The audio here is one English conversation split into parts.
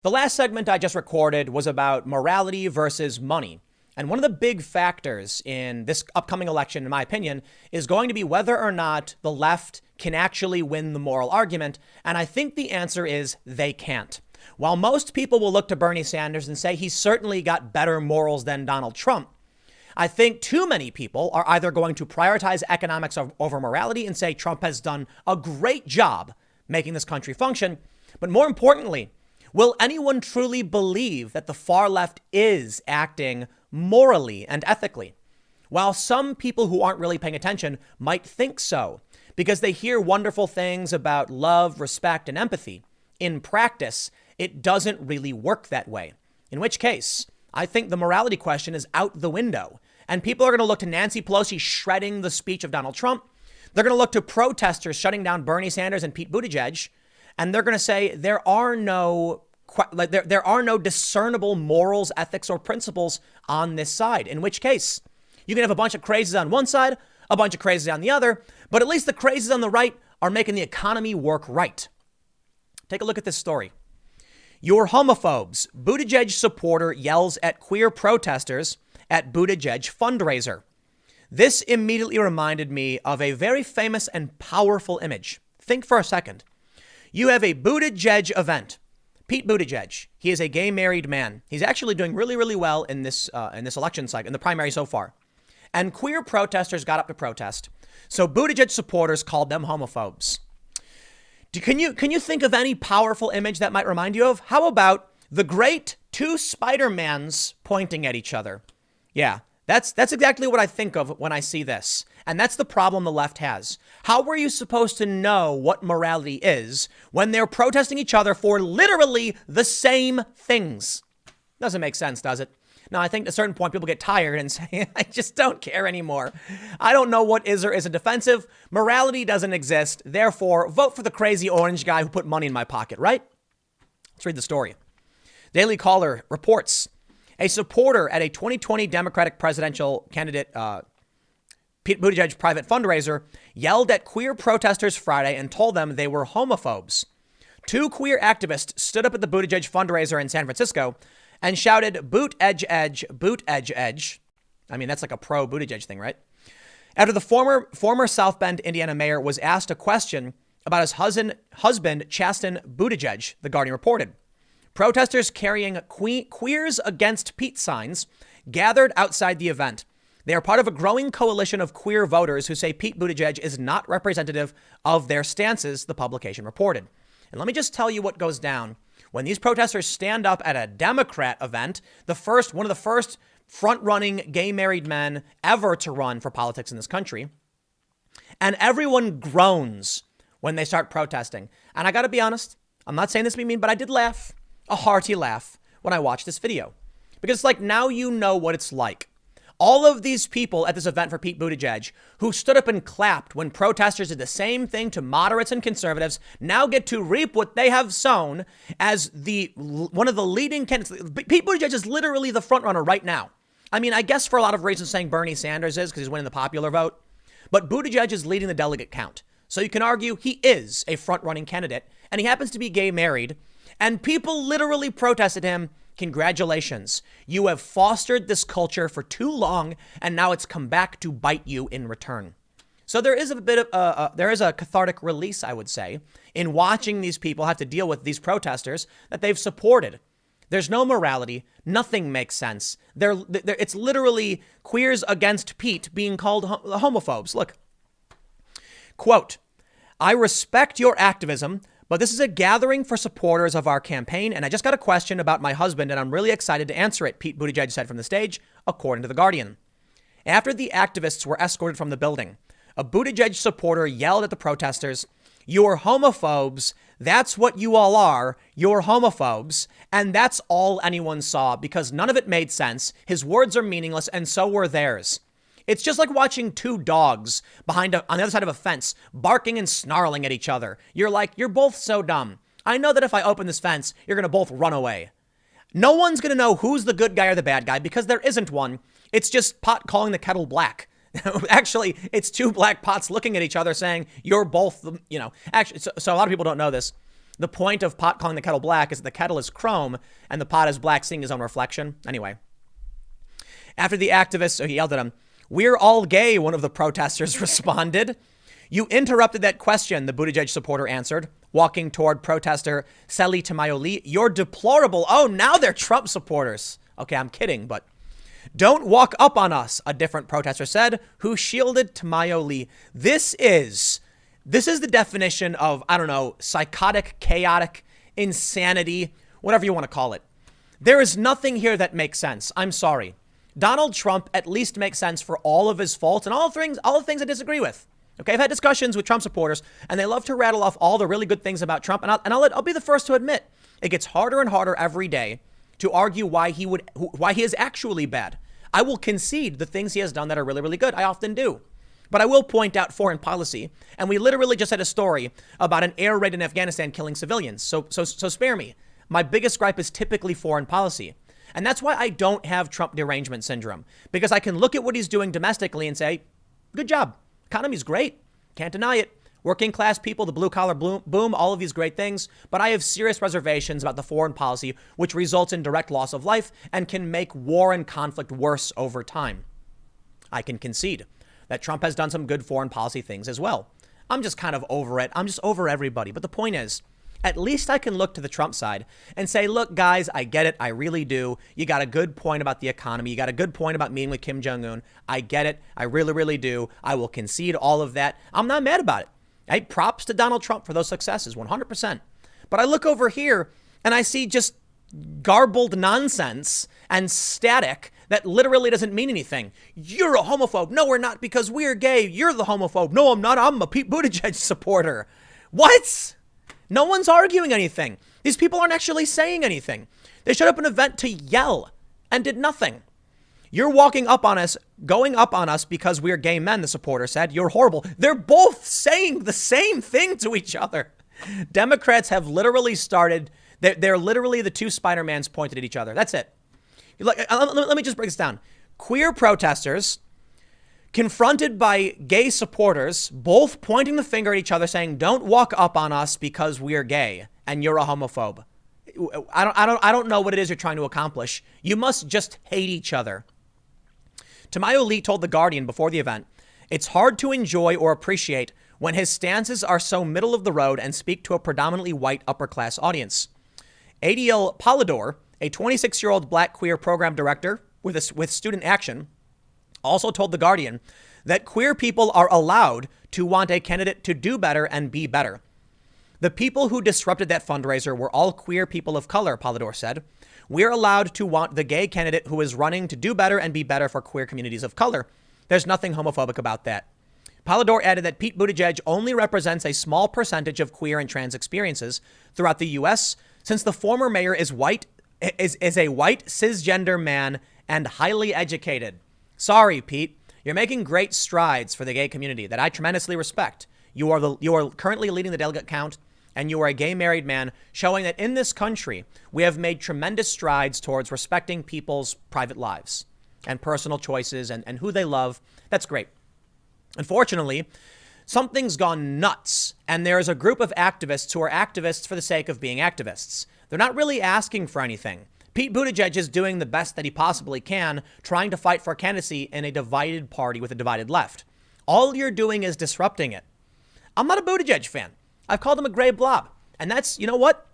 The last segment I just recorded was about morality versus money. And one of the big factors in this upcoming election, in my opinion, is going to be whether or not the left can actually win the moral argument. And I think the answer is they can't. While most people will look to Bernie Sanders and say he's certainly got better morals than Donald Trump, I think too many people are either going to prioritize economics over morality and say Trump has done a great job making this country function. But more importantly, will anyone truly believe that the far left is acting morally and ethically? While some people who aren't really paying attention might think so, because they hear wonderful things about love, respect, and empathy, in practice, it doesn't really work that way. In which case, I think the morality question is out the window. And people are going to look to Nancy Pelosi shredding the speech of Donald Trump. They're going to look to protesters shutting down Bernie Sanders and Pete Buttigieg. And they're going to say there are no discernible morals, ethics, or principles on this side. In which case, you can have a bunch of crazies on one side, a bunch of crazies on the other, but at least the crazies on the right are making the economy work right. Take a look at this story. You're homophobes. Buttigieg supporter yells at queer protesters at Buttigieg fundraiser. This immediately reminded me of a very famous and powerful image. Think for a second. You have a Buttigieg event. Pete Buttigieg, he is a gay married man. He's actually doing really, really well in this election cycle, in the primary so far. And queer protesters got up to protest. So Buttigieg supporters called them homophobes. Can you think of any powerful image that might remind you of? How about the great two Spidermans pointing at each other? Yeah, that's exactly what I think of when I see this. And that's the problem the left has. How were you supposed to know what morality is when they're protesting each other for literally the same things? Doesn't make sense, does it? Now, I think at a certain point, people get tired and say, I just don't care anymore. I don't know what is or isn't defensive. Morality doesn't exist. Therefore, vote for the crazy orange guy who put money in my pocket, right? Let's read the story. Daily Caller reports a supporter at a 2020 Democratic presidential candidate, Pete Buttigieg's private fundraiser, yelled at queer protesters Friday and told them they were homophobes. Two queer activists stood up at the Buttigieg fundraiser in San Francisco and shouted, "Boot edge edge, boot edge edge." I mean, that's like a pro Buttigieg thing, right? After the former South Bend, Indiana mayor was asked a question about his husband, Chasten Buttigieg, The Guardian reported. Protesters carrying Queers Against Pete signs gathered outside the event. They are part of a growing coalition of queer voters who say Pete Buttigieg is not representative of their stances, the publication reported. And let me just tell you what goes down when these protesters stand up at a Democrat event, one of the first front-running gay married men ever to run for politics in this country. And everyone groans when they start protesting. And I got to be honest, I'm not saying this to be mean, but I did laugh, a hearty laugh, when I watched this video. Because it's like, now you know what it's like. All of these people at this event for Pete Buttigieg who stood up and clapped when protesters did the same thing to moderates and conservatives now get to reap what they have sown as one of the leading candidates. Pete Buttigieg is literally the front runner right now. I mean, I guess for a lot of reasons saying Bernie Sanders is because he's winning the popular vote, but Buttigieg is leading the delegate count. So you can argue he is a front running candidate and he happens to be gay married and people literally protested him. Congratulations. You have fostered this culture for too long, and now it's come back to bite you in return. So there is a cathartic release, I would say, in watching these people have to deal with these protesters that they've supported. There's no morality. Nothing makes sense. It's literally Queers Against Pete being called homophobes. Look, quote, "I respect your activism, but this is a gathering for supporters of our campaign, and I just got a question about my husband, and I'm really excited to answer it," Pete Buttigieg said from the stage, according to The Guardian. After the activists were escorted from the building, a Buttigieg supporter yelled at the protesters, "You're homophobes. That's what you all are. You're homophobes." And that's all anyone saw because none of it made sense. His words are meaningless, and so were theirs. It's just like watching two dogs on the other side of a fence, barking and snarling at each other. You're like, you're both so dumb. I know that if I open this fence, you're going to both run away. No one's going to know who's the good guy or the bad guy because there isn't one. It's just pot calling the kettle black. Actually, it's two black pots looking at each other saying, you're both, actually, so a lot of people don't know this. The point of pot calling the kettle black is that the kettle is chrome and the pot is black, seeing his own reflection. Anyway, after the activists, so he yelled at him, "We're all gay," one of the protesters responded. "You interrupted that question," the Buttigieg supporter answered, walking toward protester Seli Tamayoli. "You're deplorable." Oh, now they're Trump supporters. Okay, I'm kidding, but "Don't walk up on us," a different protester said, who shielded Tamayoli. This is the definition of, I don't know, psychotic, chaotic, insanity, whatever you want to call it. There is nothing here that makes sense. I'm sorry. Donald Trump at least makes sense for all of his faults and all the things I disagree with. Okay, I've had discussions with Trump supporters, and they love to rattle off all the really good things about Trump, and I'll be the first to admit it gets harder and harder every day to argue why he is actually bad. I will concede the things he has done that are really, really good. I often do. But I will point out foreign policy, and we literally just had a story about an air raid in Afghanistan killing civilians. So spare me. My biggest gripe is typically foreign policy. And that's why I don't have Trump derangement syndrome, because I can look at what he's doing domestically and say, good job. Economy's great. Can't deny it. Working class people, the blue collar boom, all of these great things. But I have serious reservations about the foreign policy, which results in direct loss of life and can make war and conflict worse over time. I can concede that Trump has done some good foreign policy things as well. I'm just kind of over it. I'm just over everybody. But the point is, at least I can look to the Trump side and say, look, guys, I get it. I really do. You got a good point about the economy. You got a good point about meeting with Kim Jong-un. I get it. I really, really do. I will concede all of that. I'm not mad about it. Hey, props to Donald Trump for those successes, 100%. But I look over here and I see just garbled nonsense and static that literally doesn't mean anything. You're a homophobe. No, we're not, because we're gay. You're the homophobe. No, I'm not. I'm a Pete Buttigieg supporter. What? No one's arguing anything. These people aren't actually saying anything. They showed up at an event to yell and did nothing. You're walking up on us, going up on us because we're gay men, the supporter said. You're horrible. They're both saying the same thing to each other. Democrats have literally started, they're literally the two Spidermans pointed at each other. That's it. Let me just break this down. Queer protesters confronted by gay supporters, both pointing the finger at each other, saying, "Don't walk up on us because we're gay and you're a homophobe." I don't know what it is you're trying to accomplish. You must just hate each other. Tamayoli told The Guardian before the event, "It's hard to enjoy or appreciate when his stances are so middle of the road and speak to a predominantly white upper class audience." Adiel Polidor, a 26-year-old black queer program director with Student Action, also told The Guardian that queer people are allowed to want a candidate to do better and be better. "The people who disrupted that fundraiser were all queer people of color," Polidor said. "We're allowed to want the gay candidate who is running to do better and be better for queer communities of color. There's nothing homophobic about that." Polidor added that Pete Buttigieg only represents a small percentage of queer and trans experiences throughout the U.S., since the former mayor is a white cisgender man and highly educated. Sorry, Pete. You're making great strides for the gay community that I tremendously respect. You are currently leading the delegate count, and you are a gay married man, showing that in this country, we have made tremendous strides towards respecting people's private lives and personal choices and who they love. That's great. Unfortunately, something's gone nuts, and there is a group of activists who are activists for the sake of being activists. They're not really asking for anything. Pete Buttigieg is doing the best that he possibly can, trying to fight for candidacy in a divided party with a divided left. All you're doing is disrupting it. I'm not a Buttigieg fan. I've called him a gray blob. And that's, you know what?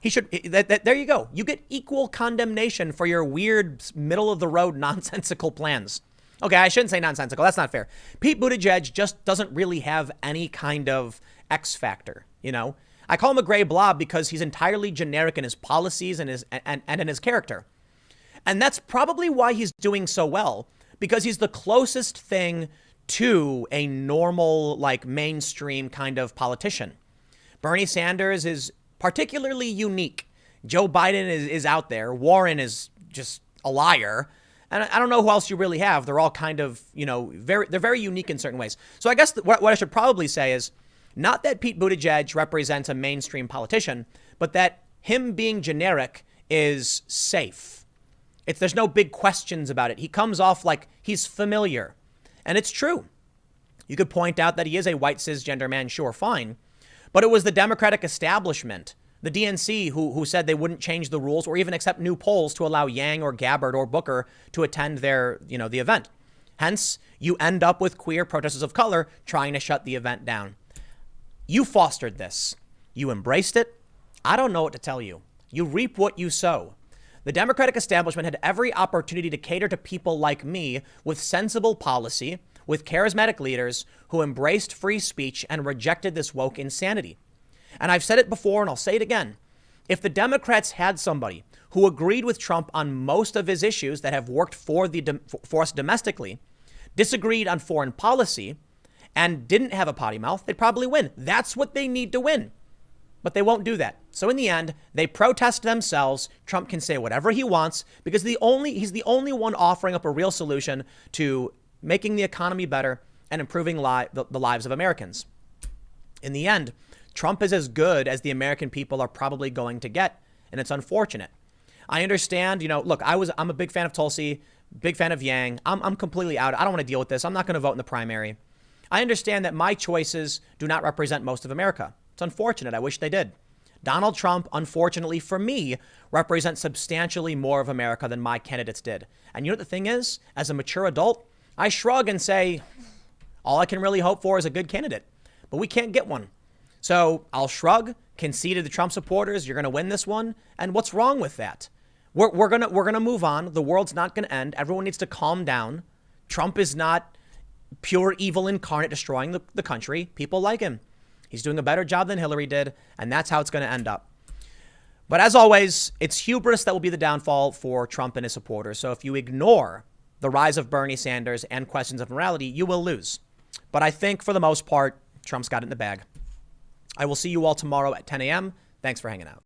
There you go. You get equal condemnation for your weird middle of the road nonsensical plans. Okay, I shouldn't say nonsensical. That's not fair. Pete Buttigieg just doesn't really have any kind of X factor, you know? I call him a gray blob because he's entirely generic in his policies and in his character. And that's probably why he's doing so well, because he's the closest thing to a normal, like, mainstream kind of politician. Bernie Sanders is particularly unique. Joe Biden is out there. Warren is just a liar. And I don't know who else you really have. They're all kind of, they're very unique in certain ways. So I guess what I should probably say is not that Pete Buttigieg represents a mainstream politician, but that him being generic is safe. There's no big questions about it. He comes off like he's familiar. And it's true. You could point out that he is a white cisgender man, sure, fine. But it was the Democratic establishment The DNC, who said they wouldn't change the rules or even accept new polls to allow Yang or Gabbard or Booker to attend their, the event. Hence, you end up with queer protesters of color trying to shut the event down. You fostered this. You embraced it. I don't know what to tell you. You reap what you sow. The Democratic establishment had every opportunity to cater to people like me with sensible policy, with charismatic leaders who embraced free speech and rejected this woke insanity. And I've said it before and I'll say it again. If the Democrats had somebody who agreed with Trump on most of his issues that have worked for us domestically, disagreed on foreign policy, and didn't have a potty mouth, they'd probably win. That's what they need to win. But they won't do that. So in the end, they protest themselves. Trump can say whatever he wants because he's the only one offering up a real solution to making the economy better and improving the lives of Americans. In the end, Trump is as good as the American people are probably going to get, and it's unfortunate. I understand, look, I'm a big fan of Tulsi, big fan of Yang. I'm completely out. I don't want to deal with this. I'm not going to vote in the primary. I understand that my choices do not represent most of America. It's unfortunate. I wish they did. Donald Trump, unfortunately for me, represents substantially more of America than my candidates did. And you know what the thing is? As a mature adult, I shrug and say, all I can really hope for is a good candidate. But we can't get one. So I'll shrug, concede to the Trump supporters, you're going to win this one. And what's wrong with that? We're gonna move on. The world's not going to end. Everyone needs to calm down. Trump is not pure evil incarnate destroying the country. People like him. He's doing a better job than Hillary did, and that's how it's going to end up. But as always, it's hubris that will be the downfall for Trump and his supporters. So if you ignore the rise of Bernie Sanders and questions of morality, you will lose. But I think for the most part, Trump's got it in the bag. I will see you all tomorrow at 10 a.m. Thanks for hanging out.